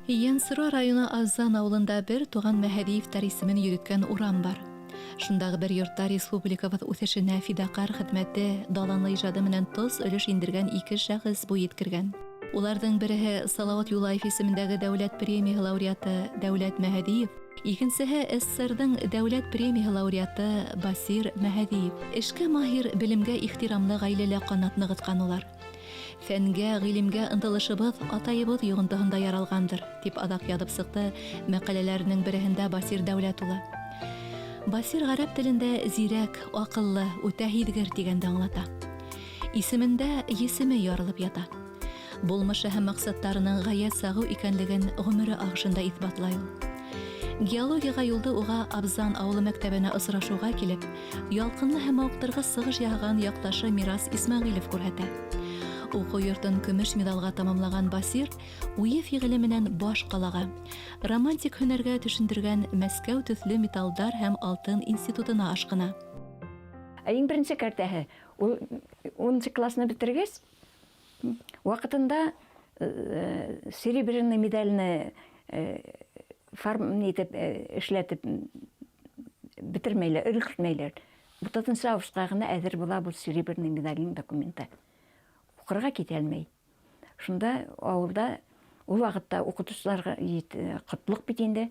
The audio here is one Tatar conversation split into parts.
Янсыра районы Азан ауылында бер туган Мәһәдиевтәр исемен йөрөткән урам бар. Шундагы бер йортта республикабыз үсешенә фидакар хезмәте, даланлы иҗады менән тоз өлеш индергән ике шәхес бу еткергән. Уларның береһе Салават Юлаев исемендәге дәүләт премия лауреаты Дәүләт Мәһәдиев, икенчесе СССРның дәүләт премия лауреаты Басир Мәһәдиев. Эшкә маһир, белемгә ихтирамлы гаиләлә канат ныгыткан улар. Фәнгә, гыйлемгә ынтылышыбыз атайыбыз йогынтыһында яралгандыр, дип адак ядып сыкты мәкаләләренең береһендә Басир Дәүләт улы. Басир гарәп телендә зирәк, акыллы, үтә һидгер дигәнде аңлата. Исемендә есеме ярылып ята. Булмышы һәм максаттарының гаять сагу икәнлеген гомере агышында исбатлай ул. Геологияга юлды уга Абзан авылы мәктәбенә осрашуга килеп, ялкынлы һәм мавыктыргыс сыгыш яган якташы Мирас Исмәгыйлев күрһәтә. Уку йортын көмеш медалга тамамлаган Басир уе-фигыле менән баш калага, романтик һөнәргә төшендергән Мәскәү төсле металлдар һәм алтын институтына ашкына. Иң беренче кәртәһе, ул 10 классны битергәч, вакытында серебряный медальны эшләтеп битермәйләр, өлгертмәйләр. Бу тотынча авышка гына әзер була бу серебряный медальның документы. Укырга китә алмый. Шунда авылда ул вакытта укытучыларга кытлык бит инде.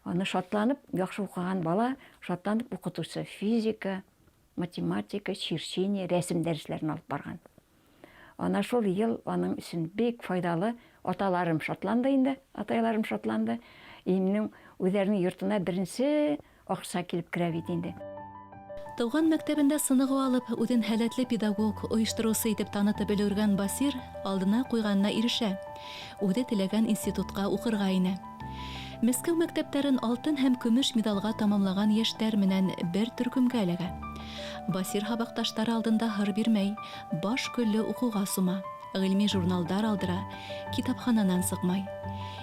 Аны шатланып, яхшы укыган бала шатланып укытучы физика, математика, чирчение, рәсем дәресләрен алып барган. Ана шул ел аның өчен бик файдалы. Аталарым шатланды инде, атайларым шатланды. Имнең үзләренең йортына беренче акча килеп керә бит инде. Туган мәктәбендә сыныгы алып, үҙен һәләтле педагог, ойыштырыусы итеп танытып өлгөргән Басир алдына куйганына ирешә. Үзе теләгән институтка укырга инә. Мәскәү мәктәптәрен алтын һәм көмеш медалга тамамлаган яшьтәр менән бер төркемгә эләгә. Басир һабакташтары алдында һыр бирмәй, баш көлле укуга сума, гыйльми журналдар алдыра, китапхананан сыкмай.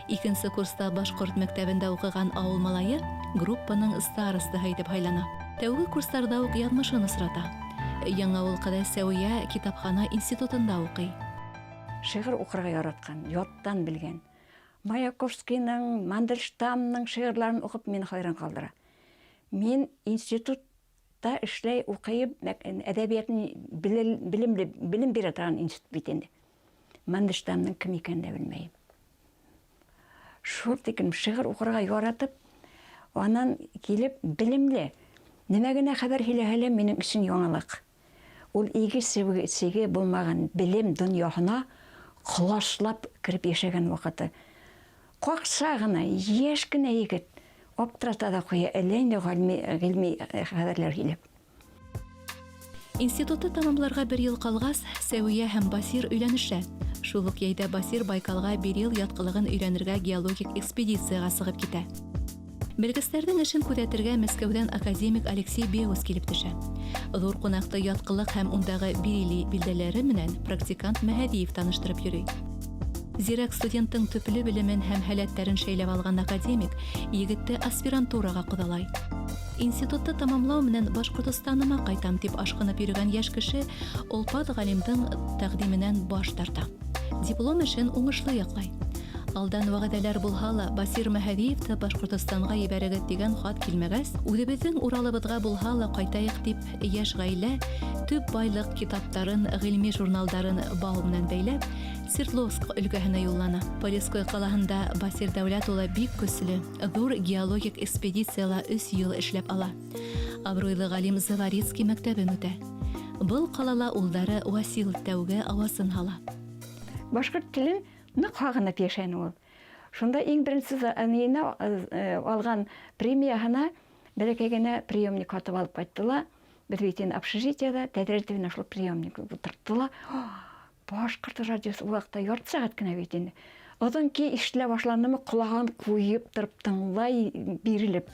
Икенче курста Башкорт мәктәбендә укыган авыл малае группаның старостаһы итеп һайлана. Тәүге курсларда ук язмышын ысрата. Яңа ул кыда Сәвия китапхана институтында укый. Шигырь укырга яраткан, яттан белгән. Маяковскийның, Мандельштамның шигырьләрен укып мине хайран калдыра. Мин институтта эшләй укыйм, әдәбиятны белем бирә торган институт бит инде. Мандельштамның кем икәнен дә белмәйм. Шул тиклем шигырь укырга яратып, анан килеп белемле. Нәмә генә хәбәр һөйләһәләр минең өчен яңалык. Ул иге булмаган белем дөньяһына кылашлап кирип яшәгән вакыты. Какса гына, яшь кенә егет аптырата да куя, әллә инде гыйльми хәбәрләр һөйләп. Институтты тамамларга бер ел калгас, Сәвия һәм Басир өйләнешә. Шул ук яйда Басир Байкалга бер ел яткылыгын өйрәнергә геологик экспедицияга сыгып китә. Белгечләрнең эшен күзәтергә Мәскәүдән академик Алексей Беус килеп төшә. Зур кунакта яткылык һәм ундагы бирили билдәләре менән практикант Мәһәдиев таныштырып йөри. Зирәк студенттың төпле белемен һәм һәләтләрен шәйләп алган академик егетте аспирантурага кудалай. Институтты тамамлау менән Башкортостаныма кайтам дип ашкынып йөргән яшь кеше Олпат галимдың тәкъдименнән баш тарта. Диплом эшен уңышлы яклай. Алдан вәгъдәләр булһа ла, Басир Мәһәдиевте Башкортостанга ебәрегез дигән хат килмәгәс, үзебезнең Уралыбызга булһа ла кайтайык дип, яшь гаилә төп байлык китаптарын, гыйльми журналдарын бау менән бәйләп, Свердловск өлкәһенә юллана. Полесской калаһында Басир Дәүләт улы бик көчле, зур геологик экспедицияла 3 ел эшләп ала. Абруйлы галим Заварицкий мәктәбен үтә. Был калала улдары Васил тәүгә авасын һала. Башкорт телен нык хагынып яшәне ул. Шунда иң беренче алган премияһына бәләкәй генә приемник атып алып кайттылар. Без бит общежитиеда тәдриҗәтенә шул приемник утырттылар. Башкорт радиосы вакытта ярты сәгать кенә бит инде. Одан ки эшлә башландымы, кулагын куеп торып тыңлай бирелеп.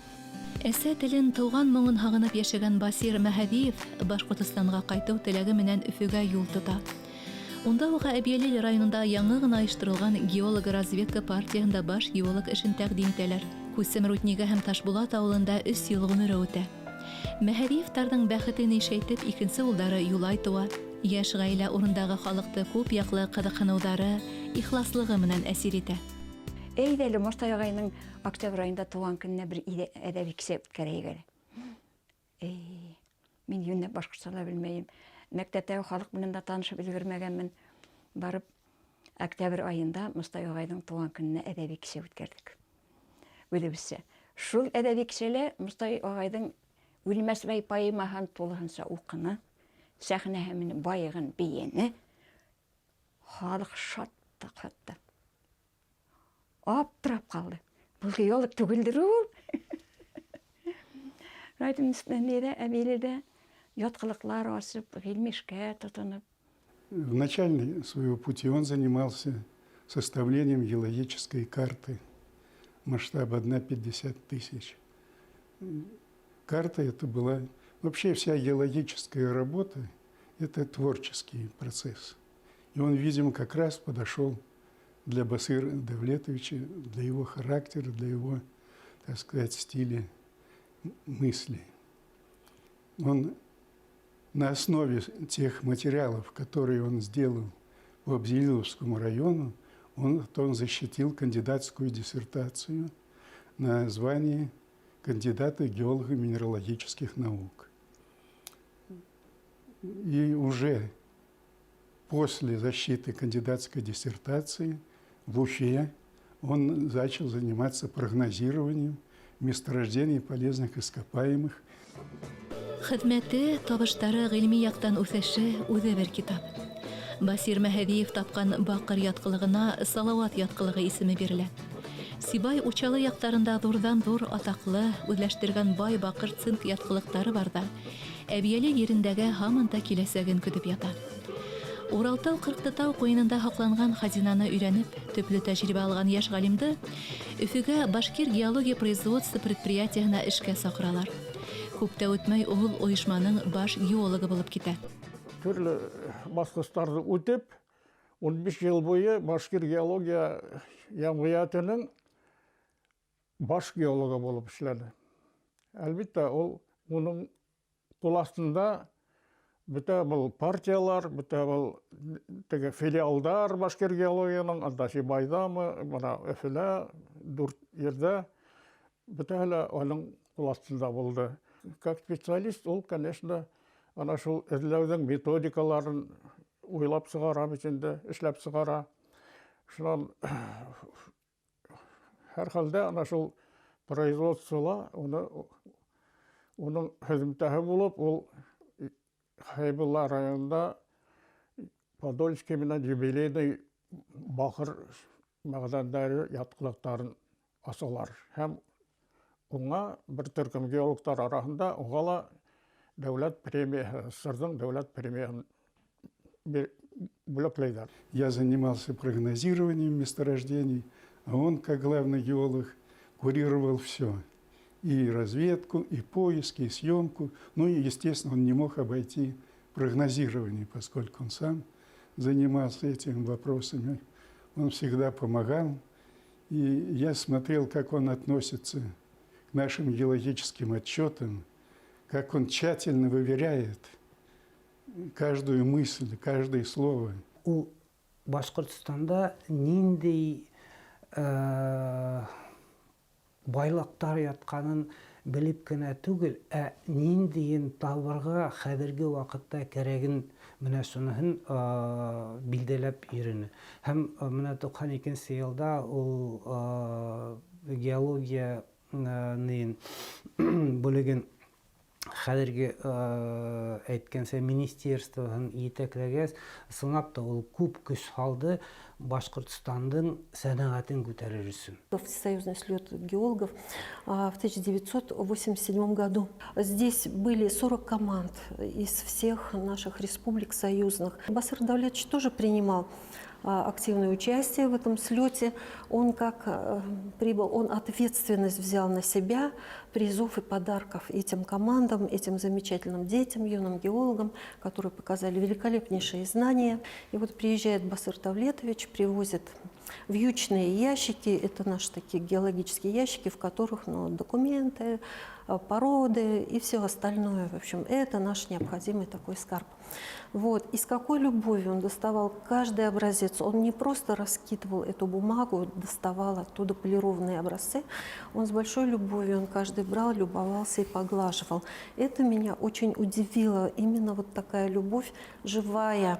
Әсә телен туган моңын хагынып яшәгән Басир Мәһәдиев Башкортостанга кайту теләге менән Өфөгә юл тота. Унда уға Әбиәлил районында яңы гына оештырылган геолог разведка партияһында баш геолог эшен тәкъдим итәләр. Күсем Руднига һәм Ташбулат авылында 3 ел гомере үтә. Мәһәдиевтәрнең бәхетен ишәйтеп икенче улдары Юлай туа. Яшь гаилә урындагы халыкты күп яклы кызыксынудлары, ихласлыгы менән әсир итә. Әйдәле Мостай ағайның октябрь айында туған күніне бір әдәби кесе үткәрәйек әле. Мен юнне башкортча белмәйм. Мәктәптәге халык белән дә танышып өлгермәгәнмен. Барып, октябрь айында Мостай ағайның туған күніне әдәби кесе үткәрдек. Үзебезчә. Шул әдәби кешеле Мостай ағайның Үлмәсбәй поэмаһын тулыһынча укыны, сәхнәһен байыгын бейене, халык шатты хатта. Аптырап калды. Бу геолог түгелдер ул. Райтын үстендә әбиледә яткылыклар асып, гыйльмишкә тотынып. В начале своего пути он занимался составлением геологической карты масштаба 1,50 тысяч. Карта это была... Вообще вся геологическая работа – это творческий процесс. И он, видимо, как раз подошел для Басыра Давлетовича, для его характера, для его, так сказать, стиля мысли. Он на основе тех материалов, которые он сделал по Абзелиловскому району, он защитил кандидатскую диссертацию на звание кандидата геолога минералогических наук. И уже после защиты кандидатской диссертации в Уфе он начал заниматься прогнозированием месторождений полезных ископаемых. Хезмәте, табыштары, гыйльми яктан үсеше үзе бер китап. Басир Мәһәдиев тапкан бакыр яткылыгына Салават яткылыгы исеме бирелә. Сибай учалы яктарында зурдан-зур атаклы, үзләштергән бай бакыр цинк яткылыктары барда, әбияле ерендәге һаман да киләсәген көтеп ята. Уралтау Кырктытау куенында һакланган хазинаны өйрәнеп, төпле тәҗрибә алган яшь галимды Өфөгә Башкир геология производство предприятиеһына эшкә сакыралар. Күптә үтмәй ул оешманың баш геологы булып китә. Түрлі басқыстарды өтеп, 15 жыл бойы Башкир геология jamg'iyatining баш геологы болып эшләде. Әлбәттә, ул уның кул астында бөтә был партиялар, бөтә был теге филиалдар Башкир геологияның, анда Сибайдамы, мына Өфөлә, дүрт ердә бөтәһе аның кул астында булды. Как специалист, ул, конечно, ана шул эзләүдең методикаларын уйлап сыгара, битендә эшләп сыгара. Шуннан һәр хәлдә ана шул производствола уның хезмәттәһе булып, ул Хайбулла районында Подольский менән юбилейный бахыр мәгъдәннәре яткылыктарын асалар. Һәм уңа бер төркем геологтар арасында угала дәүләт премия, СССРның дәүләт премиясын бүләкләйләр. Я занимался прогнозированием месторождений, а он, как главный геолог, курировал все. И разведку, и поиски, и съемку. Ну и, естественно, он не мог обойти прогнозирование, поскольку он сам занимался этими вопросами. Он всегда помогал. И я смотрел, как он относится к нашим геологическим отчетам, как он тщательно выверяет каждую мысль, каждое слово. У Башкортостанда ниндей байлыктар ятканын билип кенә түгел, ниндейин табырга хәзерге вакытта кирәген менә шуныһын билдәләп йөрүне. Һәм менә 92 елда ул геологияның бүлеген хәзерге әйткәнсә министерствоның итәкләгәс, сынап та ул күп көч салды Башкортостандың сәнәгатен күтәрер өчен. Всесоюзный слет геологов в 1987 году. Здесь были 40 команд из всех наших республик союзных. Басыр Давлетович тоже принимал активное участие в этом слете. Он как прибыл, он ответственность взял на себя призов и подарков этим командам, этим замечательным детям, юным геологам, которые показали великолепнейшие знания. И вот приезжает Басыр Давлетович, привозит Вьючные ящики – это наши такие геологические ящики, в которых документы, породы и все остальное. В общем, это наш необходимый такой скарб. Вот. И с какой любовью он доставал каждый образец. Он не просто раскидывал эту бумагу, доставал оттуда полированные образцы. Он с большой любовью, он каждый брал, любовался и поглаживал. Это меня очень удивило. Именно вот такая любовь живая.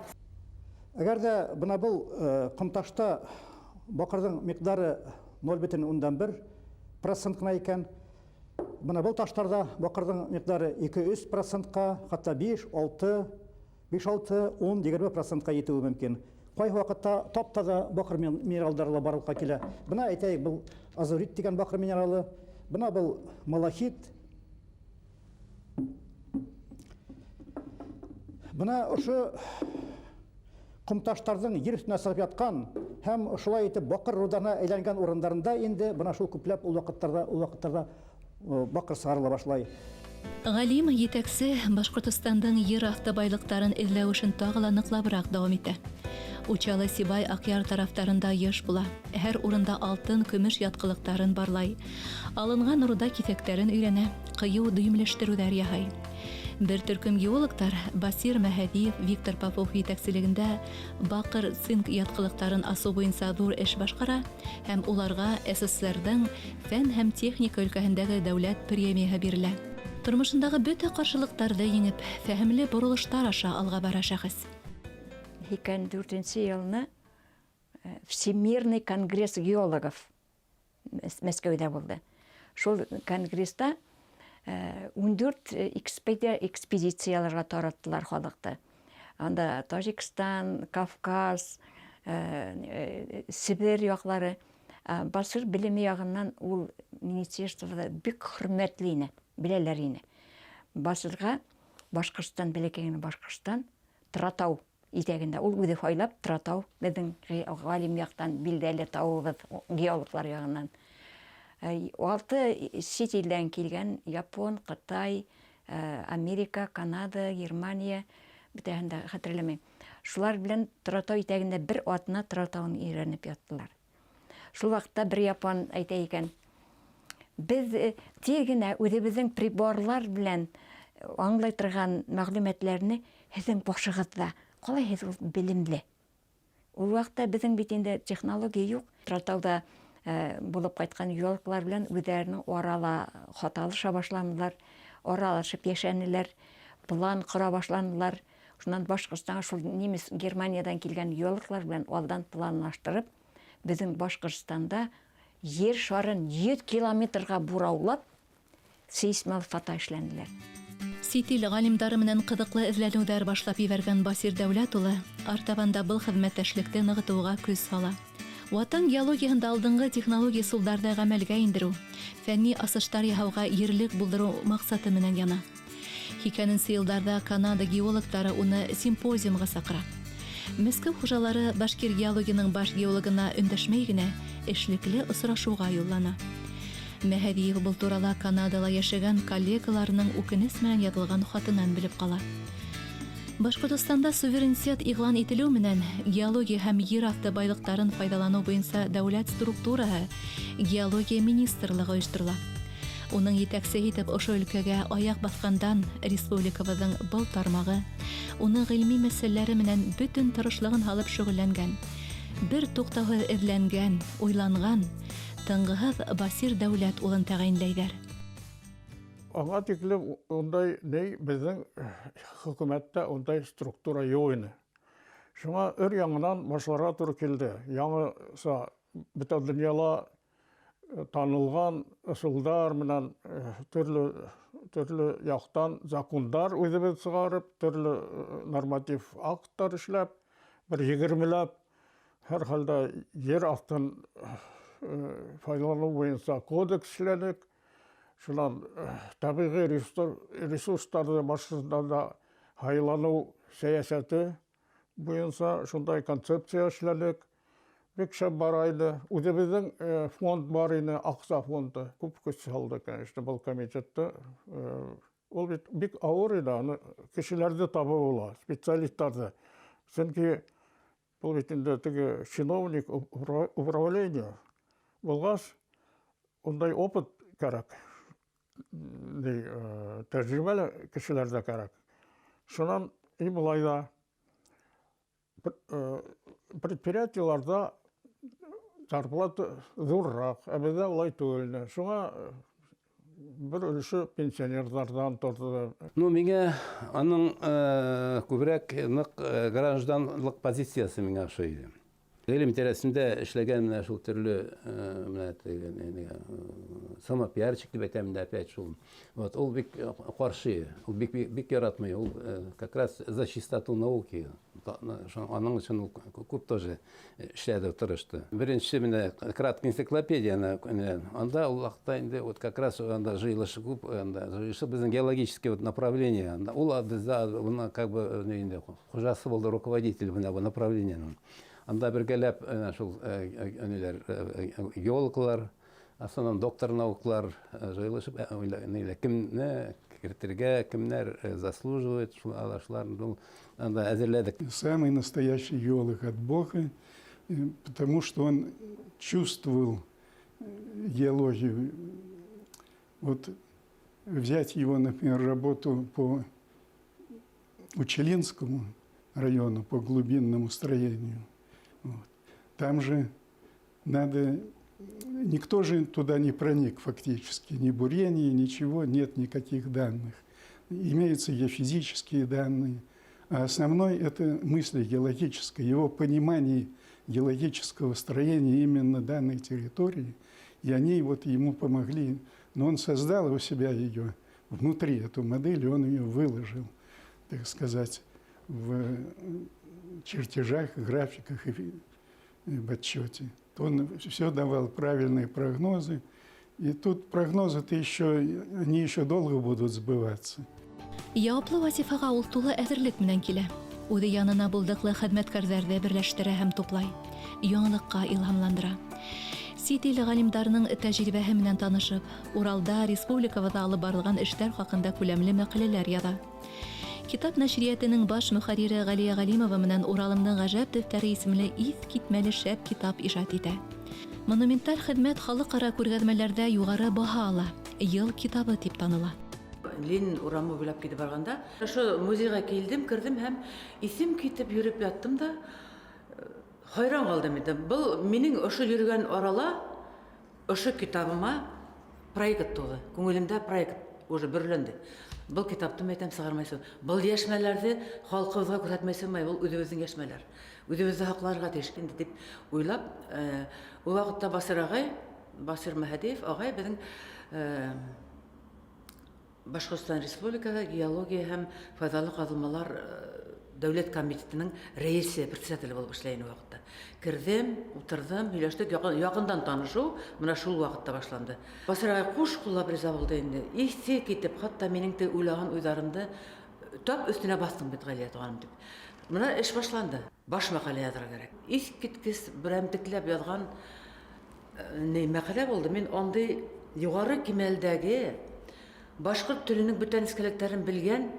Әгәр дә бына бұл құмташта бақырдың миқдары 0,1% икән, бына бұл таштарда бақырдың миқдары 2-3%-ка, хатта 5-6, 10-20%-ка етуі мөмкин. Кай вакытта тап-таза бақыр минералдары барлыкка килә. Бына әйтәйек, бұл азурит дигән бақыр минералы, бына бұл малахит. Бына ошо құмташтардың ер үстенә сыгып яткан һәм шулай итеп бақыр рударына әйләнгән урындарында инде бына шул күпләп ул вакыттарда бақыр сыгарыла башлай. Галим етәксе Башкортостандың ер асты байлыктарын эзләү эшен тагы да ныклабрак дәвам итә. Учалы Сибай Акъяр тарафтарында еш була. Һәр урында алтын, көмеш яткылыктарын барлай. Алынган руда кисәктәрен өйрәнә, кыю дөймләштерүләр яһай. Бер төркем геологтар Басир Мәһәдиев, Виктор Попов җитәкчелегендә бакыр цинк яткылыктарын асу буенча зур эш башкара һәм уларга СССРның фән һәм техника өлкәһендәге дәүләт премияһы бирелә. Тормышындагы бөтә каршылыктарны еңеп, фәһемле бурылыштар аша алга бара шәхес. 2004 елны Всемирный конгресс геологов Мәскәүдә булды. Шул конгресста 14 экспедицияларга тараттылар халыкты. Анда Таҗикстан, Кавказ, Сибир яклары, Басыр билеме ягыннан ул министерствода бик хөрмәтле ине, беләләр ине. Басырга Башкортстан беләкәйне Башкортстан Тратау итәгендә ул үзе файлап Тратау безнең галим яктан билдәле тавыбыз геологлар ягыннан. 6 чит илдән килгән Япон, Кытай, Америка, Канада, Германия, битәһен дә хәтерләмәйм. Шулар белән Тратау итәгендә бер атна Тратауны өйрәнеп яттылар. Шул вакытта бер япон әйтә икән: "Без тигенә үзебезнең приборлар белән аңлый торган мәгълүматларны һезнең башыгызда, калай һез белемле. Ул вакытта безнең бит инде технология юк. Тратауда булып кайткан геологлар белән үзләренең арала хаталыша башладылар, аралашып яшәнеләр, план кыра башладылар. Шуннан Башкортстанга шул немец Германиядан килгән геологлар белән алдан планлаштырып, безнең Башкортстанда жер шарын 100 километрга бураулап сейсмал фото эшләнделәр. Ситил галимдары менән кызыклы эзләнүләр башлап ибәргән Басир Дәүләт улы артабанда был хезмәттәшлекне ныгытуга күз сала. Ватан геологиясында алдынгы технология сулдарда гамәлгә индерү, фәнни асыштар яһауга ерлек булдыру максаты менән яна. 2000 елларда Канада геологтары уны симпозиумга сакыра. Мәскәү хуҗалары башкир геологиянең баш геологына өндәшмәй генә эшлекле осрашуга юллана. Мәһәдиев был турала Канадала яшәгән коллегаларының үкенеч менән язылган хатыннан белеп кала. Башкортостанда суверенитет игълан ителү менән геология һәм җир асты байлыктарын файдалану буенча дәүләт структураһы геология министрлыгы оештырыла. Уның итәкче итеп ошо өлкәгә аяк баскандан республикабызның был тармагы уны гыйльми мәсьәләләре менән бөтен тырышлыгын алып шөгыльләнгән, бер туктаусыз эзләнгән, уйланган тыңгыһыз Басир Дәүләт улын тәгаенләйләр. Аңа тиклем ондай безнең хөкүмәттә ондай структура юк иде. Шуңа яңынан башларга туры килде. Яңа бөтен дөньяла танылган ысулдар менән төрле яктан закондар үзебез чыгарып, төрле норматив актлар эшләп, бер 20ләп һәр хәлдә җир астын файдалану буенча кодекс эшләдек. Шуннан табигый ресурсларны башында да хайлану сәясәте буенча шундай концепция эшләдек. Бик шәп барайды. Үзебезнең фонд бар иде, акса фонды. Күп көч салды, конечно, был комитетта. Ул бик авыр иде, аны кешеләрдә табып була, специалистларда. Чөнки Бұл бетінде тіге чиновник управления болғас, ондай опыт керек. Тәжірибелі кішілерде керек. Шынан и бұлайда предприятияларда зарплата зуррақ, әбеде олай түгіліне. Шуңа бір өліші пенсионердардан тұрды. Ну, меня аның күбірәк гражданлық позициясы меңа шойды. Ғилем тересінде ішлеген мына шул түрлі самопиарчик деп айтамын да опять шул. Вот, ол бик қаршы, ол бик яратмай, ол как раз за чистоту науки. Аның үшін ол көп тоже ішледі тұрышты. Бірінші міне краткая энциклопедия, анда ол вақытта енді вот как раз анда жиылышы көп, жиылышы біздің геологические направления. Ол bizde как бы хужасы болды, руководитель бұл направлениенің. Анда бергелеп шул геологлар, асынан доктор наукалар жайлашып, кимне киртирге, кимнер заслуживает, шуларны анда әзерләдек. Самый настоящий геолог от Бога, потому что он чувствовал геологию. Вот взять его, например, работу по Учелинскому району, по глубинному строению. Вот. Там же надо... Никто же туда не проник фактически. Ни бурения, ничего, нет никаких данных. Имеются геофизические данные. А основной – это мысль геологическая, его понимание геологического строения именно данной территории. И они вот ему помогли. Но он создал у себя ее внутри, эту модель, и он ее выложил, так сказать, в чертежах, графиках и в отчете. Он все давал правильные прогнозы. И тут прогнозы-то они еще долго будут сбываться. Яуаплы вазифаға ул тулы әзерлек менән килә. Үҙе янына булдыҡлы хеҙмәткәрҙәрҙе берләштерә һәм туплай. Яңылыҡҡа илһамландыра. Сит ил ғалимдарының тәжрибәһе менән танышып, Уралда, республикабыҙҙа алып барылған эштәр хаҡында күләмле мәҡәләләр яҙа. Китап нәшриәтенең баш мөхәррире Ғалия Ғалимова менән Уралымдың ғәжәп дәфтәре исемле иҫ китмәле шәп китап ижад итә. Монументаль хеҙмәт халыҡ-ара күргәҙмәләрҙә юғары баһа ала. Йыл китабы тип таныла. Ленин урамы буйлап китеп барганда, ошо музейга килдем, кирдем һәм исем китеп йөрөп яттым да хайран калдым инде. Был минең ошо йөргән арала ошо китабыма проект туды. Күңелемдә проект уже берләнде. Был китапты мәйтәм сыгармайсың. Был яшьмәләрне халкыбызга күрсәтмәйсең, был үзебезнең яшьмәләр. Үзебезне хакларга тиеш инде дип уйлап, ул вакытта Басир Мәһәдиев агай безнең Башкортстан Республикасы геология һәм файдалы казылмалар дәүләт комитетының рәисе, председателе булып эшләгән вакытта. Кирдем, утырдым, һөйләштек, якындан танышу менә шул вакытта башланды. Басырга куш куллап риза булды инде. Исе китеп, хатта минең дә уйлаган уйларымды тап өстенә бастым бит Галия туганым дип. Менә эш башланды. Баш мәкалә язарга кирәк. Ис киткес берәмтекләп язган мәкалә булды. Мин андый югары кимәлдәге башкорт теленең бүтән искәлекләрен белгән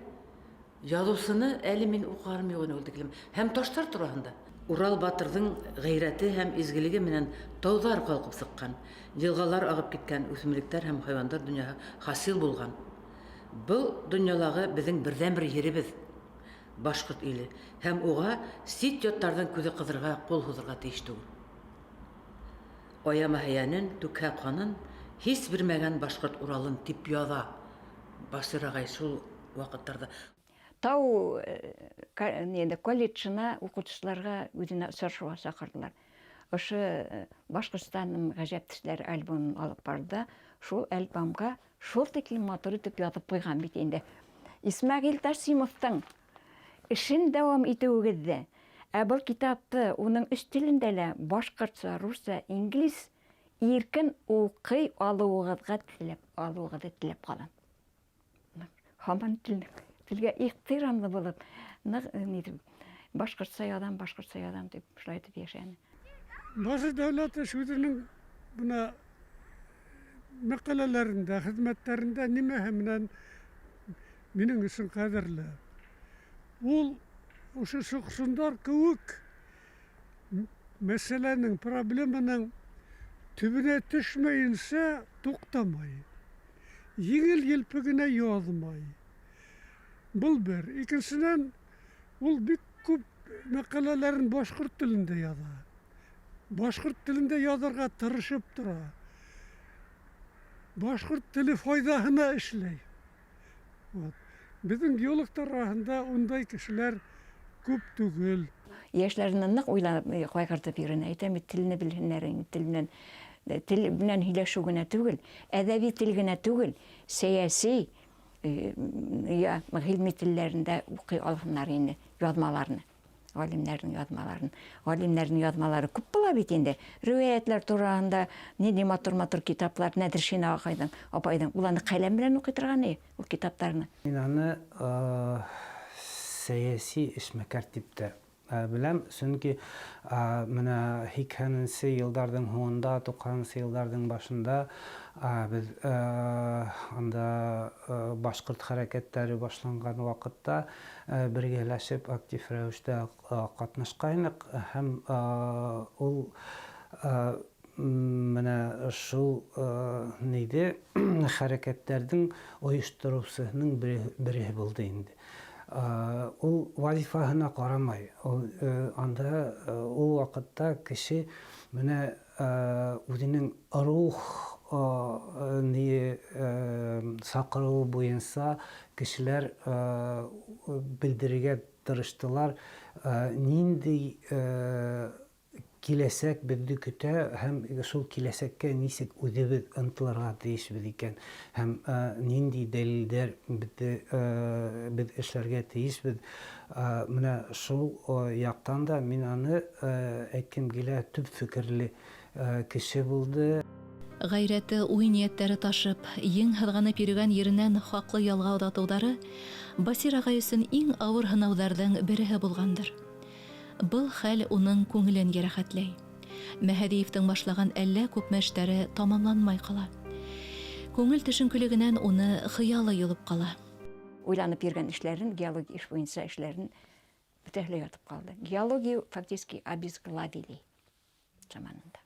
язучыны әле мин укарым югын үлдеклем. Һәм таштар турында. Урал батырдың гайрәте һәм изгелеге менән тауҙар калкып сыккан, йылғалар агып киткән, үсемлектәр һәм хайвандар дөньяһы хасил булган. Был дөньялагы безнең бердән-бер еребез, башкорт иле. Һәм уга сит яттардан күзе кызырга, кул һуҙырга тейеш түгел. Аяма һәянен, түкһә ҡанын һис бирмәгән башкорт Уралын тип яза. Басыр агай шул вакыттарда. Тау колледжына укытыусыларга үзенә очрашуга чакырдылар. Ошо Башкортстанның гаҗәп тешләр альбомын алып барды. Шул альбомга шул тиклем матур итеп язып куйган бит инде. Исмәгыйль Ташимовтың эшен дәвам итүегездә, был китапты уның өч телендә лә башкортча, русча, инглиз иркен укый алуыгызга теләп калам. Һаман телгә ихтирамлы булып, башкортча ядам дип шулай итеп яшәне. Башкорт дәүләте үзенең буна мәкаләләрендә, хезмәтләрендә нимәһе менән минең өчен кадерле. Ул ошо Шукшындар кебек мәсьәләнең, проблеманың төбенә төшмәенсә туктамай. Еңел-елпе генә язмай. Бұл бер. Икенчедән, ул бик күп мәкаләләрен башкорт телендә яза. Башкорт телендә язарга тырышып тора. Башкорт теле файдаһына эшләй. Вот. Безнең геологтар арасында ундай кешеләр күп түгел. Яшьләрне нык уйлап кайгыртып йөренә. Әйтәм, телне белһеннәр, тел белән һөйләшү генә түгел, әдәби тел генә түгел, сәяси гыйльми телләрендә укый алганнар инде язмаларны. Галимнәрнең язмалары күп була бит инде. Рүәятләр турында, нинди матур китаплар, Нәдир Шина апайдың, уларны каләм белән укый торган ул китапларны. Мин аны сәяси эшмәкәр типте беләм, чөнки менә 80-нче елларның һуңында, 90-нчы елларның башында без анда башкорт хәрәкәтләре башланган вакытта бергәләшеп актив рәвештә катнашкайнык һәм ул менә шул нидә хәрәкәтләрнең оештыручысының бере булды инде. Ул вазифаһына карамай, анда ул вакытта кеше менә үзенең рух сакыруы буенча кешеләр белдерергә тырыштылар, нинди киләсәк безне көтә һәм шул киләсәккә ничек үзебез ынтылырга тиешбез икән һәм нинди дәлилләр без эшләргә тиешбез. Менә шул яктан да мин аны әйткем килә, төп фикерле кеше булды. Гайрәте, уй-нияттәре ташып, ең һыҙғанып йөрөгән еренән хаҡлы ялға оҙатыуҙары Басир ағай өсөн иң ауыр һынауҙарҙың береһе булғандыр. Был хәл уның күңелен йәрәхәтләй. Мәһәдиевтең башлаған әллә күпме эштәре тамамланмай ҡала. Күңел төшөнкөлөгөнән уны хыялы йолоп ҡала. Уйланып йөргән эшләрен, геология эш буйынса эшләрен бөтәһләй ятып ҡалды. Геология фактически обезглавили заманында.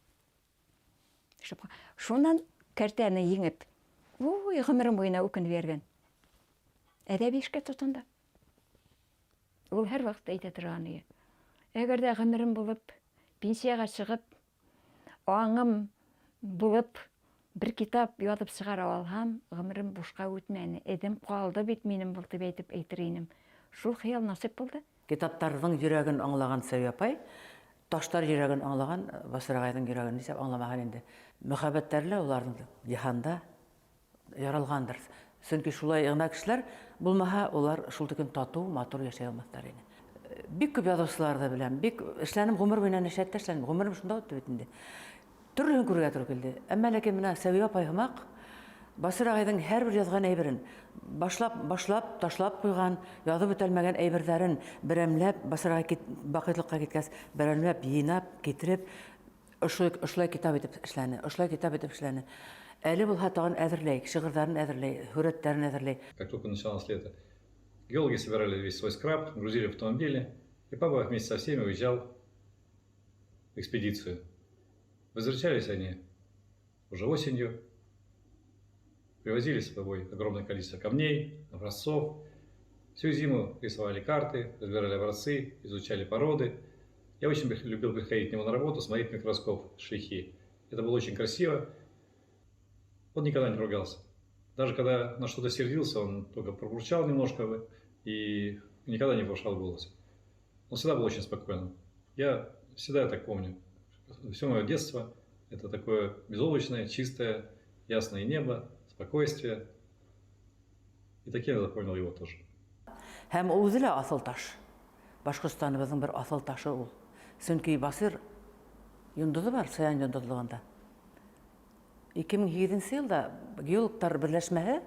Шунан кәртәне еңеп, ғұмырым буена үкенеп йөргән. Әдәби эшкә тотонды. Ул һәр ваҡыт әйтә торған ине. Әгәр дә ғүмерем булып, пенсияға сығып, аңым булып, бер китап язып сығара алһам, ғүмерем бушҡа үтмәне. Эҙем ҡалды бит минем был тип әйтеп әйтер инем. Шул хыял насип булды. Китаптарҙың йөрәген аңлаған Сәвия апай, таштар йөрәген аңлаған Басир ағайҙың йөрәген нисә аңламаған инде. Мөхәббәттәрле уларның йыһанда яралғандыр. Сөнки шулай гына кешеләр булмаһа, улар шул тиклем тату, матур яшәй алмаҫтар ине. Бик күп яҙыусыларҙы беләм, бик эшләнем, ғүмер буйына эшләп эшләнем, ғүмерем шунда үтте бит инде. Төрлөһөн күрергә туры килде. Әммә ләкин менә Сәвия апай һымаҡ Басир ағайҙың һәр бер яҙған әйберен, башлап, ташлап ҡуйған, яҙып бөтәлмәгән әйберҙәрен берәмләп, Басир ағай баҡыйҙлыҡҡа киткәс, берәмләп, йыйнап, китереп, ошолай китап итеп эшләне. Әле булһа тағын әҙерләй, шиғырҙарын әҙерләй, һүрәттәрен әҙерләй. Как только началось лето, геологи собирали весь свой скраб, грузили в автомобили, и папа вместе со всеми уезжал в экспедицию. Возвращались они уже осенью, привозили с собой огромное количество камней, образцов. Всю зиму рисовали карты, разбирали образцы, изучали породы. Я очень любил приходить к нему на работу, смотреть микроскоп, шлихи. Это было очень красиво. Он никогда не ругался. Даже когда на что-то сердился, он только пробурчал немножко и никогда не повышал голос. Он всегда был очень спокойным. Я всегда так помню. Все мое детство – это такое безоблачное, чистое, ясное небо, спокойствие. И таким я запомнил его тоже. Һәм үзе лә аҫыл таш. Башҡортостаныбыҙҙың бер аҫыл ташы ул. Сөнки Басир йондоҙо бар, Саян йондоҙлығында. 2007 йылда геологтар берләшмәһе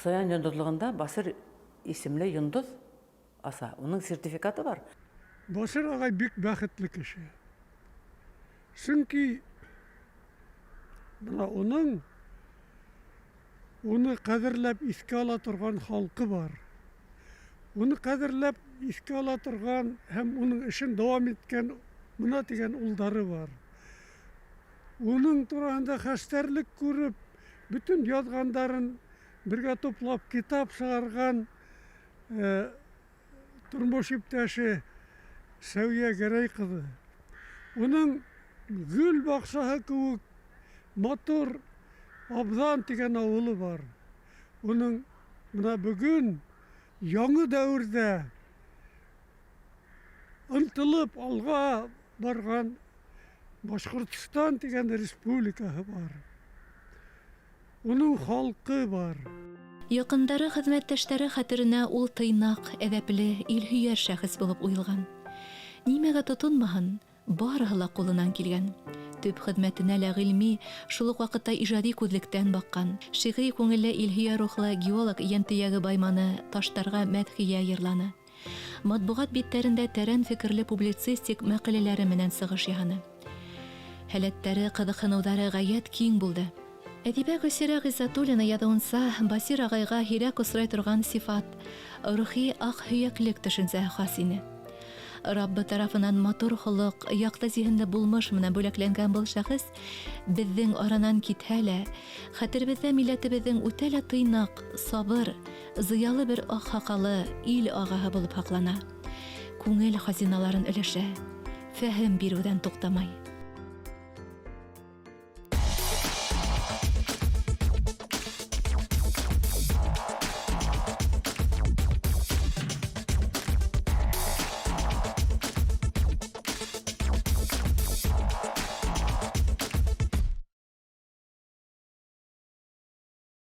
Саян йондоҙлығында Басир исемле йондоҙ аса. Уның сертификаты бар. Басир ағай бик бәхетле кеше. Сөнки уны ҡәҙерләп иҫкә ала торған халҡы бар. Уны ҡәҙерләп иҫкә ала торған һәм уның эшен дауам иткән мына деген улдары бар. Оның турасында хәстәрлек күреп, бүтін язгандарын бергә топлап китап чыгарган тормыш иптәше Сәвия Гәрәй кызы. Оның гүл бакчасы кебек матур Абзан дигән авылы бар. Оның мына бүген яңы дәвірдә ынтылып алга барган Башкортстан дигән республикасы бар. Оның халкы бар. Якындары хезмәттәшләре хәтеренә ул тыйнак, әдәпле, илһөяр шәхес булып уелган. Нимәгә тотынмаһын, барыһы ла кулынан килгән. Төп хезмәтенә лә гыйльми, шул ук вакытта иҗади күзлектән баккан. Шигъри күңелле, илһөяр рухлы геолог янтыягы Байманы таштарга мәдхия йырланы. Матбугат битләрендә тәрән фикерле публицистик мәкаләләре менән сыгыш яһаны. Һәләттәре, кызыксынуҙары гаять киң булды. Әдибә Гөлсирә Гыйззәтуллина языуынса, Басир агайга һирәк осрай торган сифат рухи ак һөяклек төшенсәһе хас ине. Раббы тарафынан матур холык, яҡты зиһенле булмыш менән бүләкләнгән был шәхес беҙҙең аранан китһә лә, хәтеребеҙҙә милләтебеҙҙең үтә лә тыйнаҡ, сабыр, зыялы бер ак һаҡалы ил ағаһы булып һаҡлана. Күңел хазиналарын өләшә, фәһем биреүҙән туҡтамай.